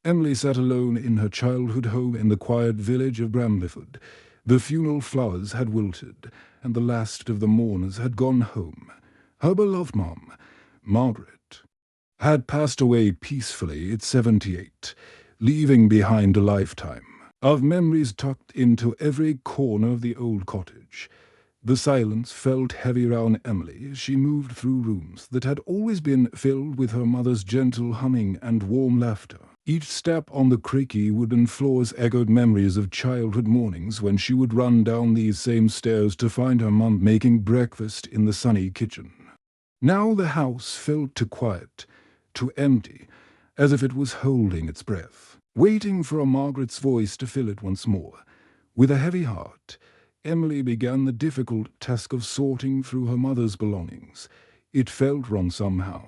Emily sat alone in her childhood home in the quiet village of Bramleyford. The funeral flowers had wilted, and the last of the mourners had gone home. Her beloved mum, Margaret, had passed away peacefully at 78, leaving behind a lifetime of memories tucked into every corner of the old cottage. The silence felt heavy round Emily as she moved through rooms that had always been filled with her mother's gentle humming and warm laughter. Each step on the creaky wooden floors echoed memories of childhood mornings when she would run down these same stairs to find her mum making breakfast in the sunny kitchen. Now the house felt too quiet, too empty, as if it was holding its breath, waiting for Margaret's voice to fill it once more. With a heavy heart, Emily began the difficult task of sorting through her mother's belongings. It felt wrong somehow.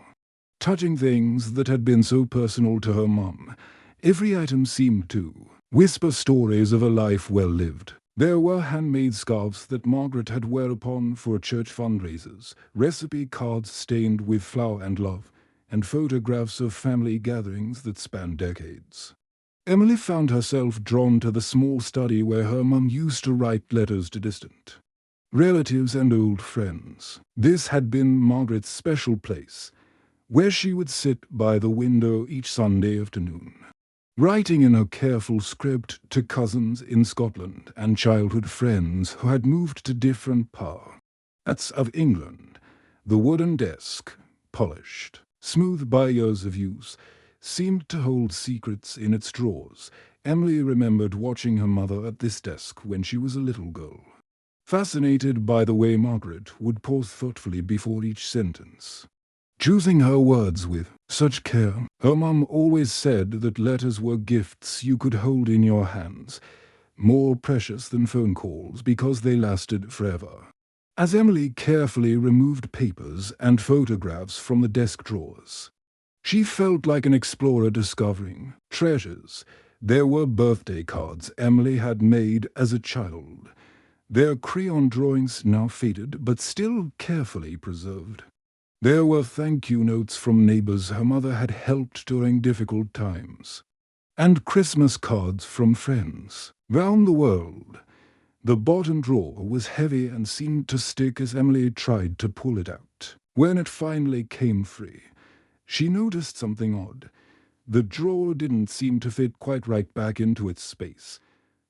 Touching things that had been so personal to her mum, every item seemed to whisper stories of a life well lived. There were handmade scarves that Margaret had wear upon for church fundraisers, recipe cards stained with flour and love, and photographs of family gatherings that spanned decades. Emily found herself drawn to the small study where her mum used to write letters to distant relatives and old friends. This had been Margaret's special place, where she would sit by the window each Sunday afternoon, writing in her careful script to cousins in Scotland and childhood friends who had moved to different parts of England. The wooden desk, polished, smooth by years of use, seemed to hold secrets in its drawers. Emily remembered watching her mother at this desk when she was a little girl, fascinated by the way Margaret would pause thoughtfully before each sentence, choosing her words with such care. Her mum always said that letters were gifts you could hold in your hands, more precious than phone calls because they lasted forever. As Emily carefully removed papers and photographs from the desk drawers, she felt like an explorer discovering treasures. There were birthday cards Emily had made as a child, their crayon drawings now faded but still carefully preserved. There were thank you notes from neighbors her mother had helped during difficult times, and Christmas cards from friends round the world. The bottom drawer was heavy and seemed to stick as Emily tried to pull it out. When it finally came free, she noticed something odd. The drawer didn't seem to fit quite right back into its space.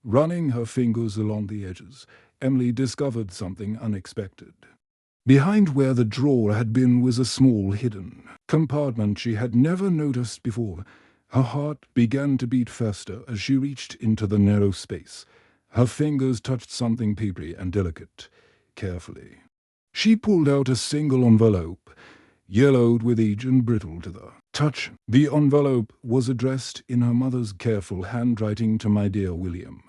Running her fingers along the edges, Emily discovered something unexpected. Behind where the drawer had been was a small hidden compartment she had never noticed before. Her heart began to beat faster as she reached into the narrow space. Her fingers touched something papery and delicate. Carefully, she pulled out a single envelope, yellowed with age and brittle to the touch. The envelope was addressed in her mother's careful handwriting to "My dear William,"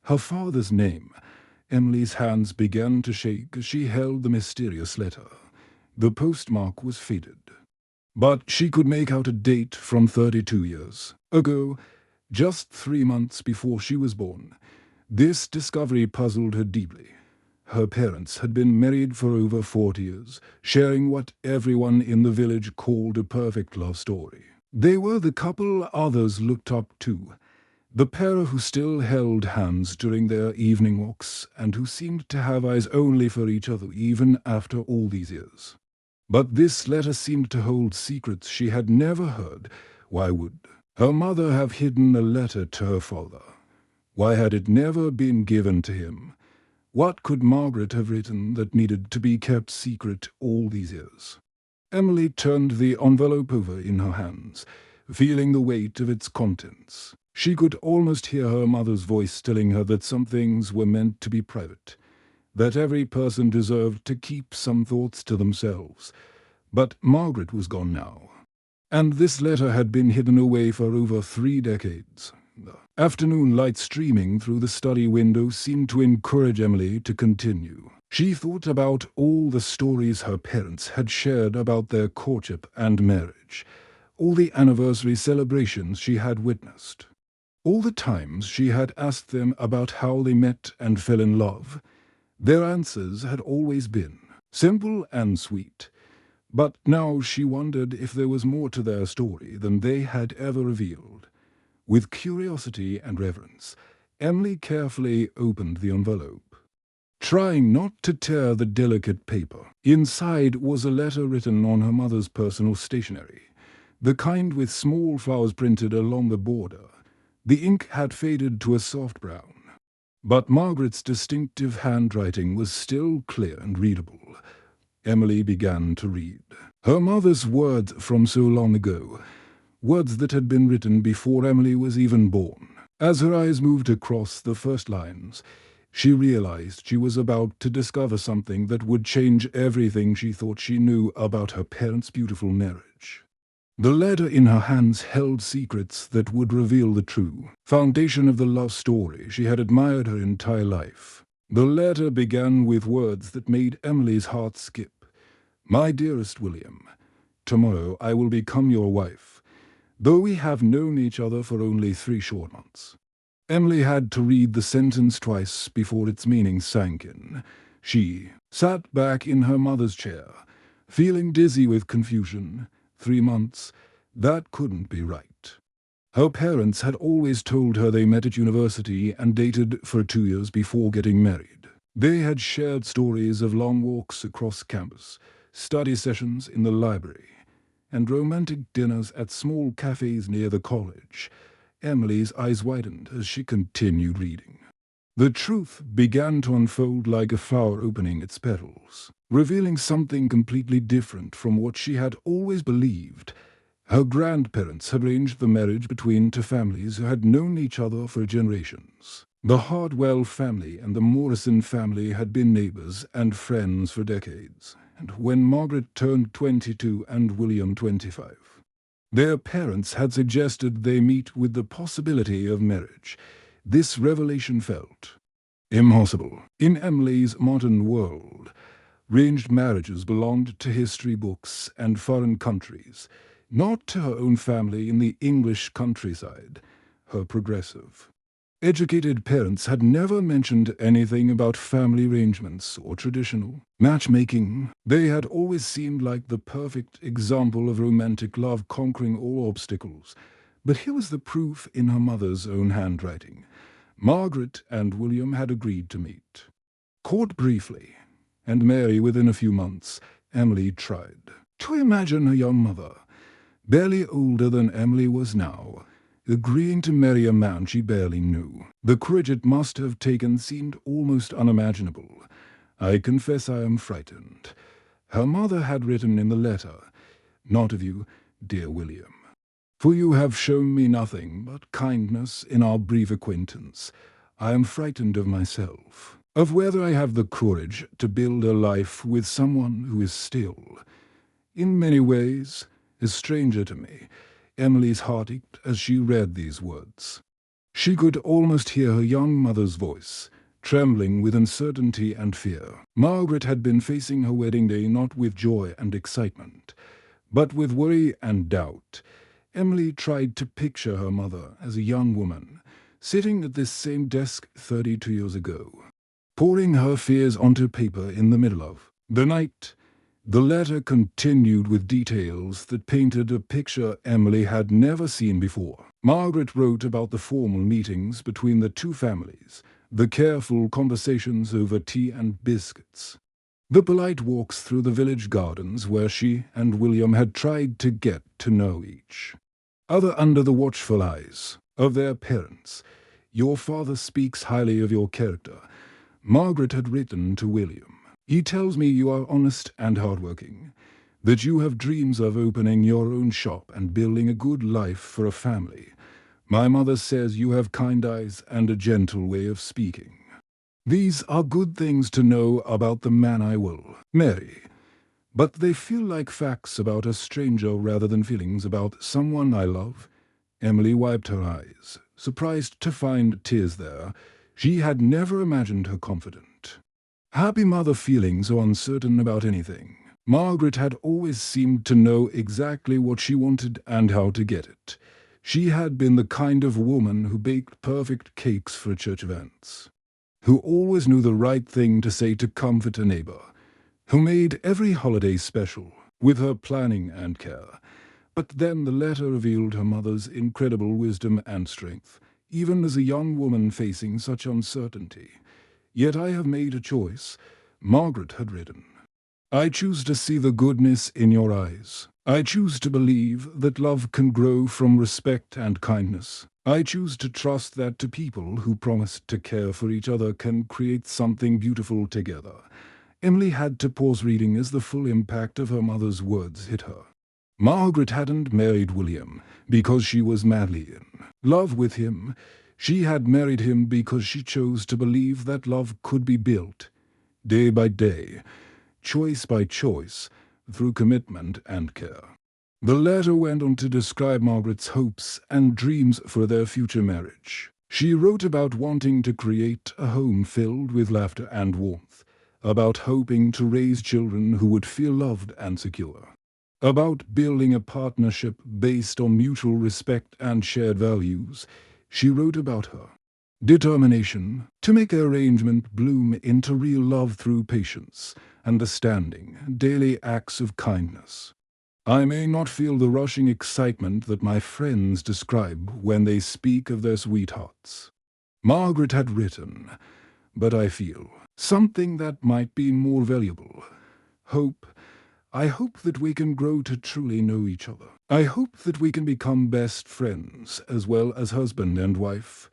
her father's name. Emily's hands began to shake as she held the mysterious letter. The postmark was faded, but she could make out a date from 32 years ago, just 3 months before she was born. This discovery puzzled her deeply. Her parents had been married for over 40 years, sharing what everyone in the village called a perfect love story. They were the couple others looked up to, the pair who still held hands during their evening walks and who seemed to have eyes only for each other even after all these years. But this letter seemed to hold secrets she had never heard. Why would her mother have hidden a letter to her father? Why had it never been given to him? What could Margaret have written that needed to be kept secret all these years? Emily turned the envelope over in her hands, feeling the weight of its contents. She could almost hear her mother's voice telling her that some things were meant to be private, that every person deserved to keep some thoughts to themselves. But Margaret was gone now, and this letter had been hidden away for over 3 decades. The afternoon light streaming through the study window seemed to encourage Emily to continue. She thought about all the stories her parents had shared about their courtship and marriage, all the anniversary celebrations she had witnessed, all the times she had asked them about how they met and fell in love. Their answers had always been simple and sweet, but now she wondered if there was more to their story than they had ever revealed. With curiosity and reverence, Emily carefully opened the envelope, trying not to tear the delicate paper. Inside was a letter written on her mother's personal stationery, the kind with small flowers printed along the border. The ink had faded to a soft brown, but Margaret's distinctive handwriting was still clear and readable. Emily began to read. Her mother's words from so long ago, words that had been written before Emily was even born. As her eyes moved across the first lines, she realized she was about to discover something that would change everything she thought she knew about her parents' beautiful marriage. The letter in her hands held secrets that would reveal the true foundation of the love story she had admired her entire life. The letter began with words that made Emily's heart skip. "My dearest William, tomorrow I will become your wife, though we have known each other for only 3 short months." Emily had to read the sentence twice before its meaning sank in. She sat back in her mother's chair, feeling dizzy with confusion. 3 months? That couldn't be right. Her parents had always told her they met at university and dated for 2 years before getting married. They had shared stories of long walks across campus, study sessions in the library, and romantic dinners at small cafes near the college. Emily's eyes widened as she continued reading. The truth began to unfold like a flower opening its petals, revealing something completely different from what she had always believed. Her grandparents had arranged the marriage between 2 families who had known each other for generations. The Hardwell family and the Morrison family had been neighbors and friends for decades, and when Margaret turned 22 and William 25, their parents had suggested they meet with the possibility of marriage. This revelation felt impossible. In Emily's modern world, arranged marriages belonged to history books and foreign countries, not to her own family in the English countryside. Her progressive, educated parents had never mentioned anything about family arrangements or traditional matchmaking. They had always seemed like the perfect example of romantic love conquering all obstacles. But here was the proof in her mother's own handwriting. Margaret and William had agreed to meet. Court briefly, and marry within a few months. Emily tried to imagine her young mother, barely older than Emily was now, agreeing to marry a man she barely knew. The courage it must have taken seemed almost unimaginable. "I confess I am frightened," her mother had written in the letter. "Not of you, dear William, for you have shown me nothing but kindness in our brief acquaintance. I am frightened of myself, of whether I have the courage to build a life with someone who is still, in many ways, a stranger to me." Emily's heart ached as she read these words. She could almost hear her young mother's voice, trembling with uncertainty and fear. Margaret had been facing her wedding day not with joy and excitement, but with worry and doubt. Emily tried to picture her mother as a young woman, sitting at this same desk 32 years ago, pouring her fears onto paper in the middle of the night. The letter continued with details that painted a picture Emily had never seen before. Margaret wrote about the formal meetings between the 2 families, the careful conversations over tea and biscuits, the polite walks through the village gardens where she and William had tried to get to know each other under the watchful eyes of their parents. "Your father speaks highly of your character," Margaret had written to William. "He tells me you are honest and hardworking, that you have dreams of opening your own shop and building a good life for a family. My mother says you have kind eyes and a gentle way of speaking. These are good things to know about the man I will marry, but they feel like facts about a stranger rather than feelings about someone I love." Emily wiped her eyes, surprised to find tears there. She had never imagined her confident, happy mother feeling so uncertain about anything. Margaret had always seemed to know exactly what she wanted and how to get it. She had been the kind of woman who baked perfect cakes for church events, who always knew the right thing to say to comfort a neighbor, who made every holiday special with her planning and care. But then the letter revealed her mother's incredible wisdom and strength, even as a young woman facing such uncertainty. "Yet I have made a choice," Margaret had written. "I choose to see the goodness in your eyes. I choose to believe that love can grow from respect and kindness. I choose to trust that two people who promise to care for each other can create something beautiful together." Emily had to pause reading as the full impact of her mother's words hit her. Margaret hadn't married William because she was madly in love with him. She had married him because she chose to believe that love could be built, day by day, choice by choice, through commitment and care. The letter went on to describe Margaret's hopes and dreams for their future marriage. She wrote about wanting to create a home filled with laughter and warmth, about hoping to raise children who would feel loved and secure, about building a partnership based on mutual respect and shared values. She wrote about her determination to make the arrangement bloom into real love through patience, understanding, daily acts of kindness. "I may not feel the rushing excitement that my friends describe when they speak of their sweethearts," Margaret had written, "but I feel something that might be more valuable. Hope. I hope that we can grow to truly know each other. I hope that we can become best friends as well as husband and wife.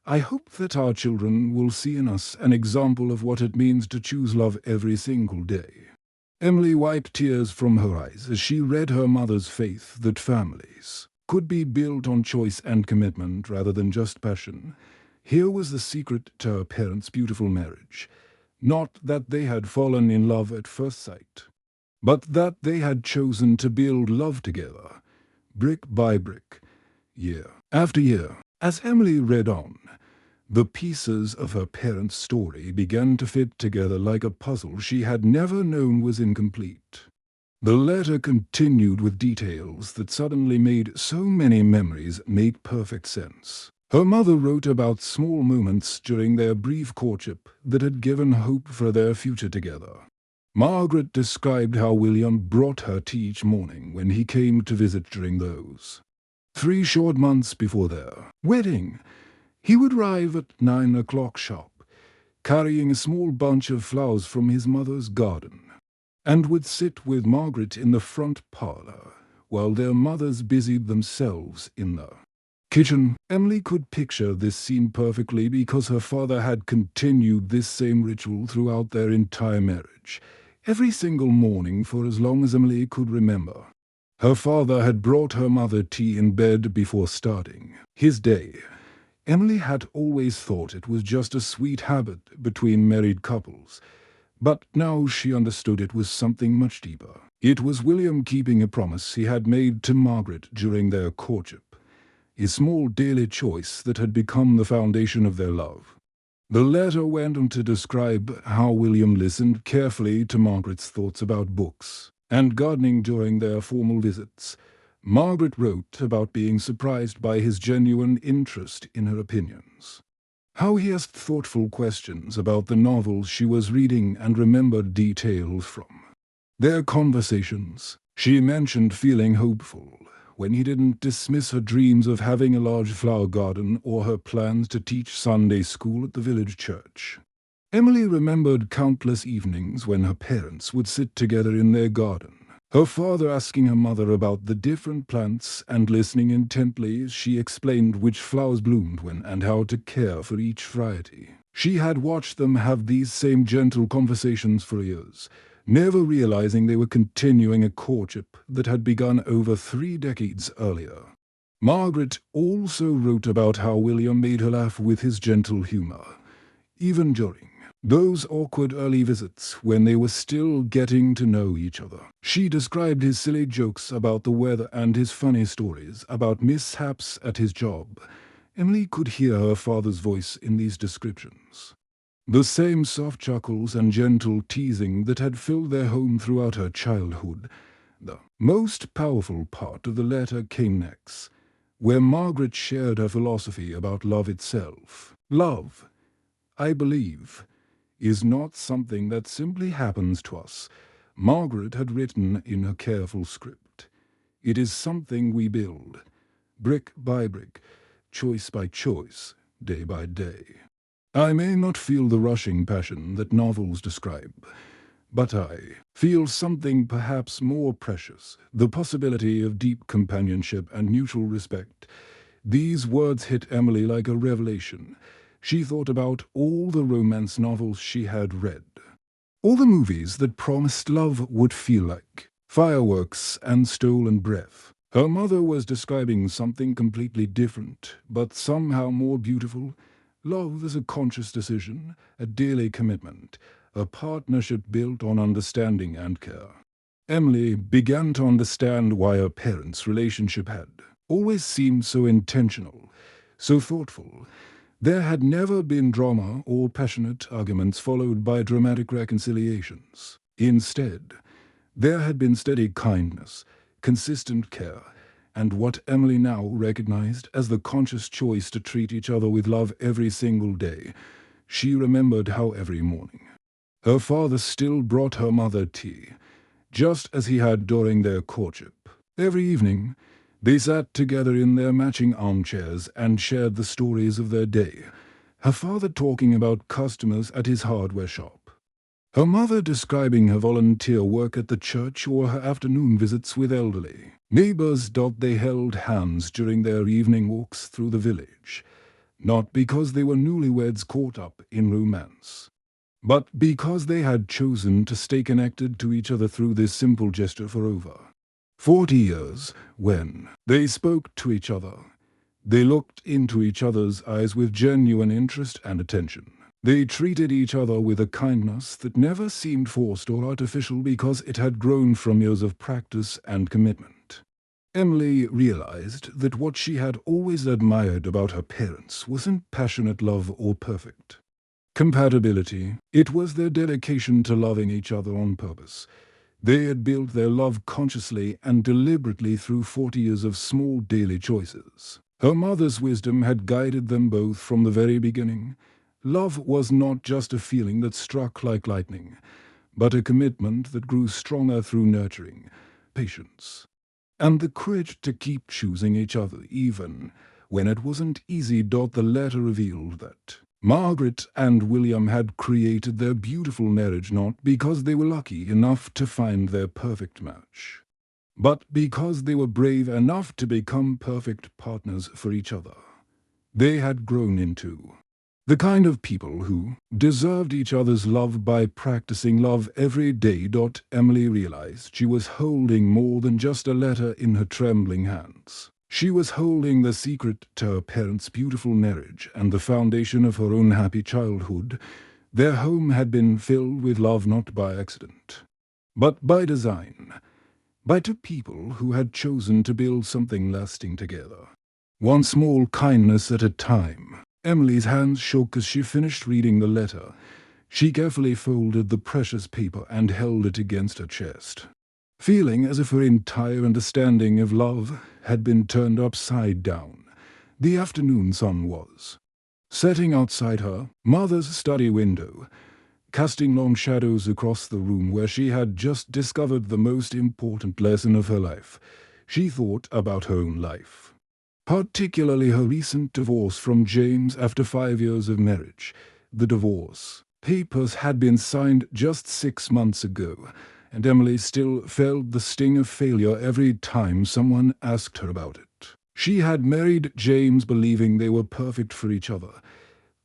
I hope that our children will see in us an example of what it means to choose love every single day." Emily wiped tears from her eyes as she read her mother's faith that families could be built on choice and commitment rather than just passion. Here was the secret to her parents' beautiful marriage. Not that they had fallen in love at first sight, but that they had chosen to build love together, brick by brick, year after year. As Emily read on, the pieces of her parents' story began to fit together like a puzzle she had never known was incomplete. The letter continued with details that suddenly made so many memories make perfect sense. Her mother wrote about small moments during their brief courtship that had given hope for their future together. Margaret described how William brought her tea each morning when he came to visit during those 3 short months before their wedding. He would arrive at 9 o'clock sharp, carrying a small bunch of flowers from his mother's garden, and would sit with Margaret in the front parlor while their mothers busied themselves in the kitchen. Emily could picture this scene perfectly because her father had continued this same ritual throughout their entire marriage, every single morning for as long as Emily could remember. Her father had brought her mother tea in bed before starting his day. Emily had always thought it was just a sweet habit between married couples, but now she understood it was something much deeper. It was William keeping a promise he had made to Margaret during their courtship, a small daily choice that had become the foundation of their love. The letter went on to describe how William listened carefully to Margaret's thoughts about books and gardening during their formal visits. Margaret wrote about being surprised by his genuine interest in her opinions, how he asked thoughtful questions about the novels she was reading and remembered details from their conversations. She mentioned feeling hopeful when he didn't dismiss her dreams of having a large flower garden or her plans to teach Sunday school at the village church. Emily remembered countless evenings when her parents would sit together in their garden, her father asking her mother about the different plants and listening intently as she explained which flowers bloomed when and how to care for each variety. She had watched them have these same gentle conversations for years, never realizing they were continuing a courtship that had begun over 3 decades earlier. Margaret also wrote about how William made her laugh with his gentle humor, even during those awkward early visits when they were still getting to know each other. She described his silly jokes about the weather and his funny stories about mishaps at his job. Emily could hear her father's voice in these descriptions. The same soft chuckles and gentle teasing that had filled their home throughout her childhood. The most powerful part of the letter came next, where Margaret shared her philosophy about love itself. Love, I believe, is not something that simply happens to us, Margaret had written in her careful script. It is something we build, brick by brick, choice by choice, day by day. I may not feel the rushing passion that novels describe, but I feel something perhaps more precious, the possibility of deep companionship and mutual respect. These words hit Emily like a revelation. She thought about all the romance novels she had read, all the movies that promised love would feel like fireworks and stolen breath. Her mother was describing something completely different, but somehow more beautiful. Love is a conscious decision, a daily commitment, a partnership built on understanding and care. Emily began to understand why her parents' relationship had always seemed so intentional, so thoughtful. There had never been drama or passionate arguments followed by dramatic reconciliations. Instead, there had been steady kindness, consistent care, and what Emily now recognized as the conscious choice to treat each other with love every single day. She remembered how every morning her father still brought her mother tea, just as he had during their courtship. Every evening, they sat together in their matching armchairs and shared the stories of their day, her father talking about customers at his hardware shop, her mother describing her volunteer work at the church or her afternoon visits with elderly neighbors. They held hands during their evening walks through the village, not because they were newlyweds caught up in romance, but because they had chosen to stay connected to each other through this simple gesture for over 40 years. When they spoke to each other, they looked into each other's eyes with genuine interest and attention. They treated each other with a kindness that never seemed forced or artificial because it had grown from years of practice and commitment. Emily realized that what she had always admired about her parents wasn't passionate love or perfect compatibility. It was their dedication to loving each other on purpose. They had built their love consciously and deliberately through 40 years of small daily choices. Her mother's wisdom had guided them both from the very beginning. Love was not just a feeling that struck like lightning, but a commitment that grew stronger through nurturing, patience, and the courage to keep choosing each other even when it wasn't easy. The letter revealed that Margaret and William had created their beautiful marriage not because they were lucky enough to find their perfect match, but because they were brave enough to become perfect partners for each other. They had grown into the kind of people who deserved each other's love by practicing love every day. Emily realized she was holding more than just a letter in her trembling hands. She was holding the secret to her parents' beautiful marriage and the foundation of her own happy childhood. Their home had been filled with love not by accident, but by design, by two people who had chosen to build something lasting together. One small kindness at a time. Emily's hands shook as she finished reading the letter. She carefully folded the precious paper and held it against her chest, feeling as if her entire understanding of love had been turned upside down. The afternoon sun was setting outside her mother's study window, casting long shadows across the room where she had just discovered the most important lesson of her life. She thought about her own life, particularly her recent divorce from James after 5 years of marriage. The divorce papers had been signed just 6 months ago, and Emily still felt the sting of failure every time someone asked her about it. She had married James believing they were perfect for each other,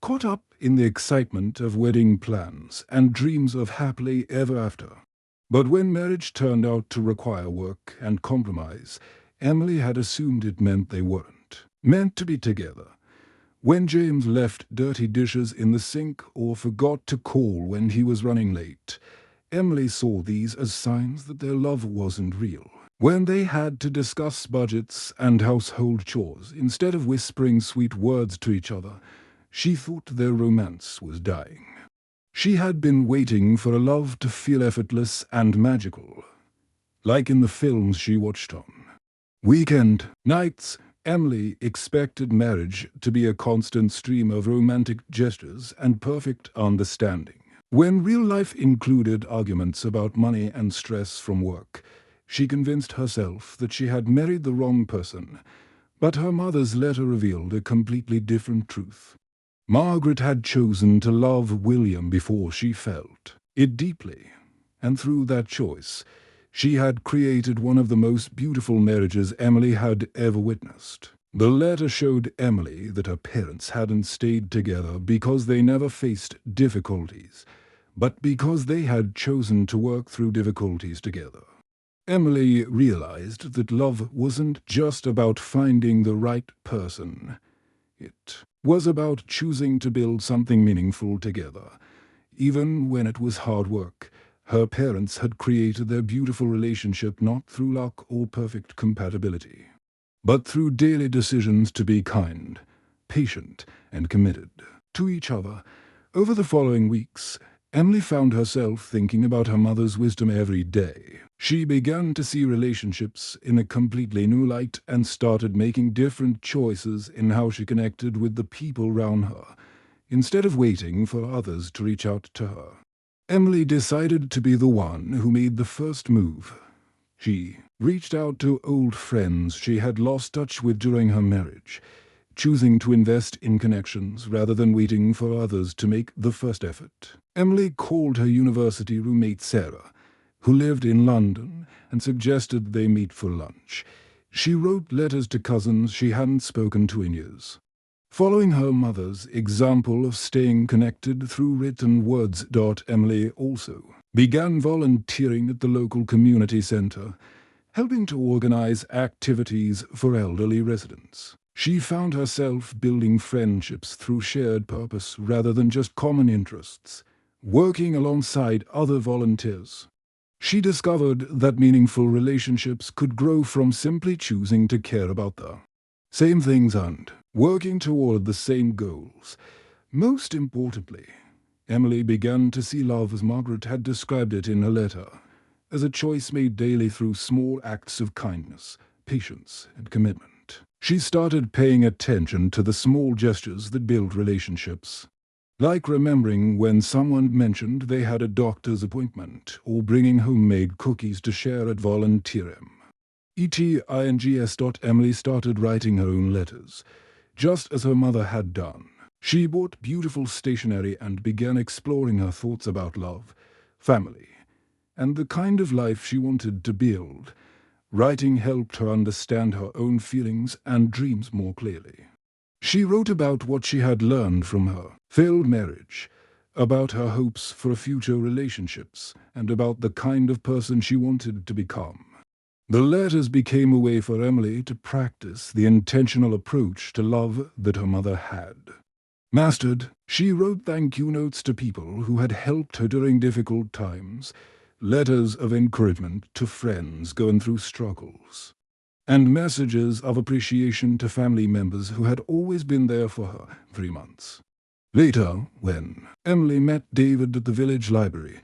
caught up in the excitement of wedding plans and dreams of happily ever after. But when marriage turned out to require work and compromise, Emily had assumed it meant they weren't meant to be together. When James left dirty dishes in the sink or forgot to call when he was running late, Emily saw these as signs that their love wasn't real. When they had to discuss budgets and household chores instead of whispering sweet words to each other, she thought their romance was dying. She had been waiting for a love to feel effortless and magical, like in the films she watched on weekend nights. Emily expected marriage to be a constant stream of romantic gestures and perfect understanding. When real life included arguments about money and stress from work, She convinced herself that she had married the wrong person, but her mother's letter revealed a completely different truth. Margaret had chosen to love William before she felt it deeply, and through that choice, she had created one of the most beautiful marriages Emily had ever witnessed. The letter showed Emily that her parents hadn't stayed together because they never faced difficulties, but because they had chosen to work through difficulties together. Emily realized that love wasn't just about finding the right person. It was about choosing to build something meaningful together. Even when it was hard work, her parents had created their beautiful relationship not through luck or perfect compatibility, but through daily decisions to be kind, patient, and committed to each other. Over the following weeks, Emily found herself thinking about her mother's wisdom every day. She began to see relationships in a completely new light and started making different choices in how she connected with the people around her, instead of waiting for others to reach out to her. Emily decided to be the one who made the first move. She reached out to old friends she had lost touch with during her marriage, choosing to invest in connections rather than waiting for others to make the first effort. Emily called her university roommate Sarah, who lived in London, and suggested they meet for lunch. She wrote letters to cousins she hadn't spoken to in years. Following her mother's example of staying connected through written words, Emily also began volunteering at the local community center, helping to organize activities for elderly residents. She found herself building friendships through shared purpose rather than just common interests, working alongside other volunteers. She discovered that meaningful relationships could grow from simply choosing to care about the same things and working toward the same goals. Most importantly, Emily began to see love as Margaret had described it in her letter, as a choice made daily through small acts of kindness, patience, and commitment. She started paying attention to the small gestures that build relationships, like remembering when someone mentioned they had a doctor's appointment or bringing homemade cookies to share at volunteerim. Emily started writing her own letters, just as her mother had done. She bought beautiful stationery and began exploring her thoughts about love, family, and the kind of life she wanted to build. Writing helped her understand her own feelings and dreams more clearly. She wrote about what she had learned from her failed marriage, about her hopes for future relationships, and about the kind of person she wanted to become. The letters became a way for Emily to practice the intentional approach to love that her mother had mastered. She wrote thank you notes to people who had helped her during difficult times, letters of encouragement to friends going through struggles, and messages of appreciation to family members who had always been there for her 3 months. Later, when Emily met David at the village library,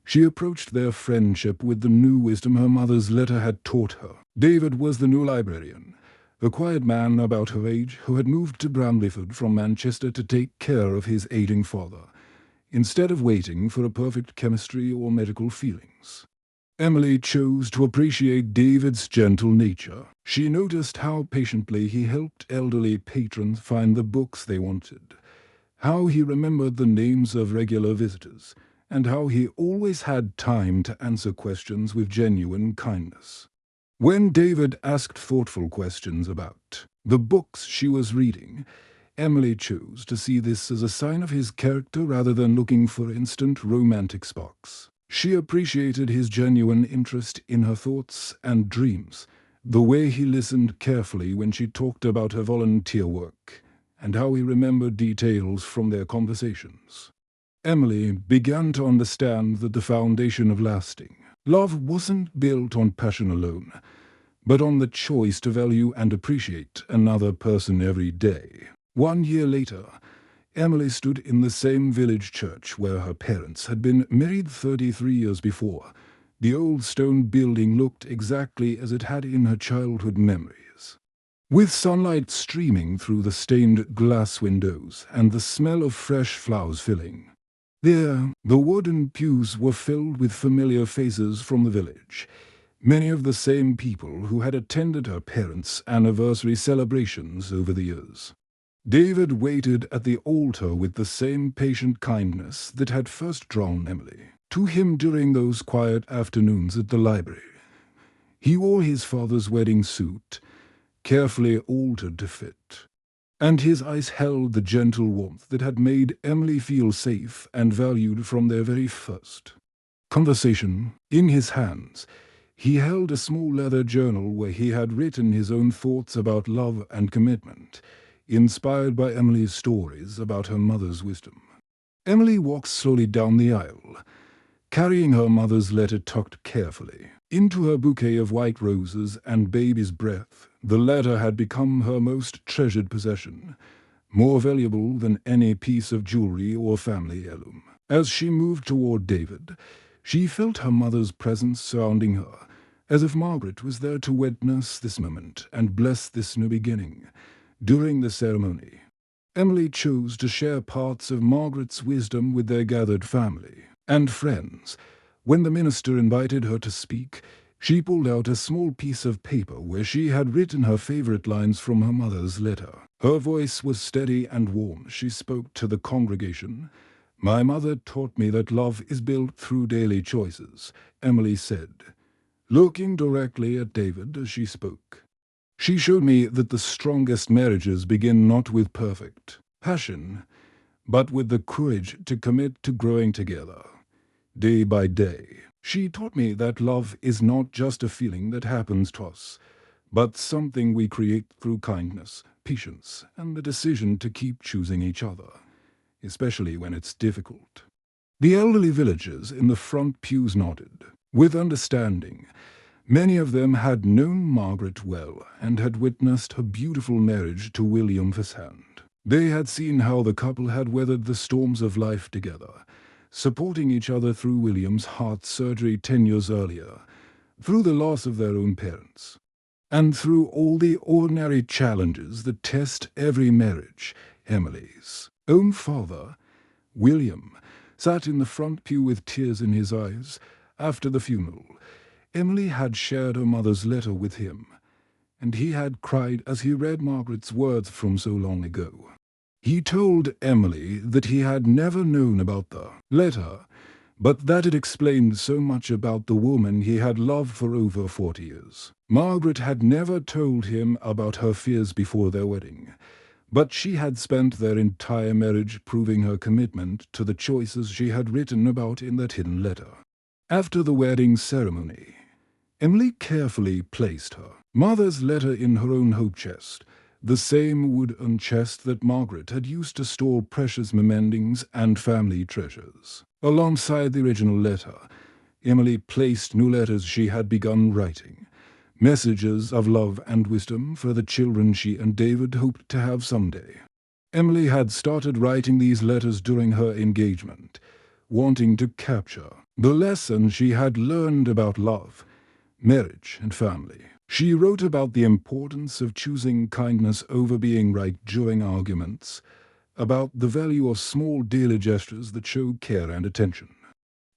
she approached their friendship with the new wisdom her mother's letter had taught her. David was the new librarian, a quiet man about her age who had moved to Bramleyford from Manchester to take care of his aging father, instead of waiting for a perfect chemistry or medical feelings. Emily chose to appreciate David's gentle nature. She noticed how patiently he helped elderly patrons find the books they wanted, how he remembered the names of regular visitors, and how he always had time to answer questions with genuine kindness. When David asked thoughtful questions about the books she was reading, Emily chose to see this as a sign of his character rather than looking for instant romantic sparks. She appreciated his genuine interest in her thoughts and dreams, the way he listened carefully when she talked about her volunteer work, and how he remembered details from their conversations. Emily began to understand that the foundation of lasting love wasn't built on passion alone, but on the choice to value and appreciate another person every day. 1 year later, Emily stood in the same village church where her parents had been married 33 years before. The old stone building looked exactly as it had in her childhood memories, with sunlight streaming through the stained glass windows and the smell of fresh flowers filling. There, the wooden pews were filled with familiar faces from the village, many of the same people who had attended her parents' anniversary celebrations over the years. David waited at the altar with the same patient kindness that had first drawn Emily to him during those quiet afternoons at the library. He wore his father's wedding suit, carefully altered to fit, and his eyes held the gentle warmth that had made Emily feel safe and valued from their very first conversation. In his hands, he held a small leather journal where he had written his own thoughts about love and commitment, inspired by Emily's stories about her mother's wisdom. Emily walked slowly down the aisle, carrying her mother's letter tucked carefully into her bouquet of white roses and baby's breath. The letter had become her most treasured possession, more valuable than any piece of jewelry or family heirloom. As she moved toward David, she felt her mother's presence surrounding her, as if Margaret was there to witness this moment and bless this new beginning. During the ceremony, Emily chose to share parts of Margaret's wisdom with their gathered family and friends. When the minister invited her to speak, she pulled out a small piece of paper where she had written her favorite lines from her mother's letter. Her voice was steady and warm. She spoke to the congregation. "My mother taught me that love is built through daily choices," Emily said, looking directly at David as she spoke. "She showed me that the strongest marriages begin not with perfect passion, but with the courage to commit to growing together, day by day. She taught me that love is not just a feeling that happens to us, but something we create through kindness, patience, and the decision to keep choosing each other, especially when it's difficult." The elderly villagers in the front pews nodded, with understanding. Many of them had known Margaret well and had witnessed her beautiful marriage to William firsthand. They had seen how the couple had weathered the storms of life together, supporting each other through William's heart surgery 10 years earlier, through the loss of their own parents, and through all the ordinary challenges that test every marriage. Emily's own father, William, sat in the front pew with tears in his eyes. After the funeral, Emily had shared her mother's letter with him, and he had cried as he read Margaret's words from so long ago. He told Emily that he had never known about the letter, but that it explained so much about the woman he had loved for over 40 years. Margaret had never told him about her fears before their wedding, but she had spent their entire marriage proving her commitment to the choices she had written about in that hidden letter. After the wedding ceremony, Emily carefully placed her mother's letter in her own hope chest, the same wooden chest that Margaret had used to store precious memendings and family treasures. Alongside the original letter, Emily placed new letters she had begun writing, messages of love and wisdom for the children she and David hoped to have someday. Emily had started writing these letters during her engagement, wanting to capture the lessons she had learned about love, marriage, and family. She wrote about the importance of choosing kindness over being right during arguments, about the value of small daily gestures that show care and attention,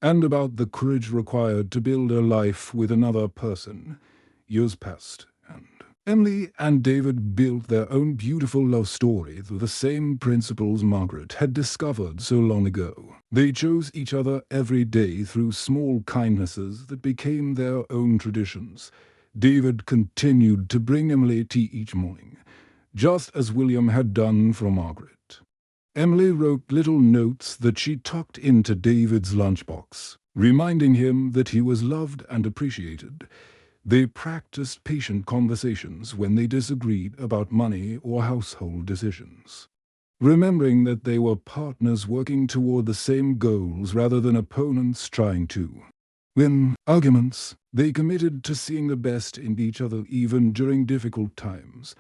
and about the courage required to build a life with another person. Years passed, and Emily and David built their own beautiful love story through the same principles Margaret had discovered so long ago. They chose each other every day through small kindnesses that became their own traditions. David continued to bring Emily tea each morning, just as William had done for Margaret. Emily wrote little notes that she tucked into David's lunchbox, reminding him that he was loved and appreciated. They practiced patient conversations when they disagreed about money or household decisions, remembering that they were partners working toward the same goals rather than opponents trying to win arguments. They committed to seeing the best in each other even during difficult times,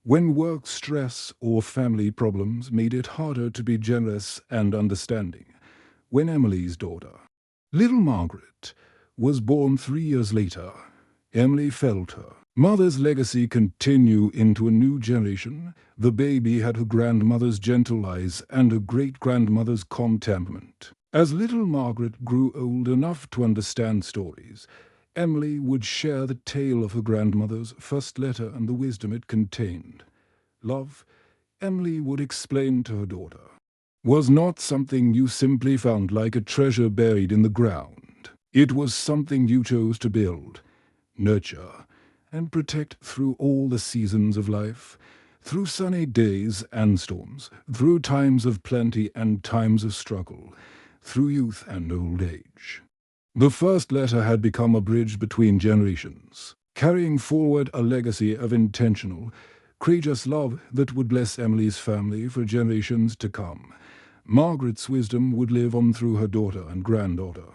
when work stress or family problems made it harder to be generous and understanding. When Emily's daughter, little Margaret, was born 3 years later, Emily felt her mother's legacy continue into a new generation. The baby had her grandmother's gentle eyes and her great-grandmother's calm temperament. As little Margaret grew old enough to understand stories, Emily would share the tale of her grandmother's first letter and the wisdom it contained. Love, Emily would explain to her daughter, was not something you simply found like a treasure buried in the ground. It was something you chose to build, nurture, and protect through all the seasons of life, through sunny days and storms, through times of plenty and times of struggle, through youth and old age. The first letter had become a bridge between generations, carrying forward a legacy of intentional, courageous love that would bless Emily's family for generations to come. Margaret's wisdom would live on through her daughter and granddaughter,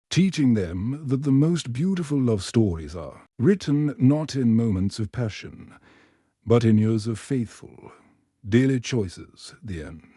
teaching them that the most beautiful love stories are written not in moments of passion, but in years of faithful, daily choices, the end.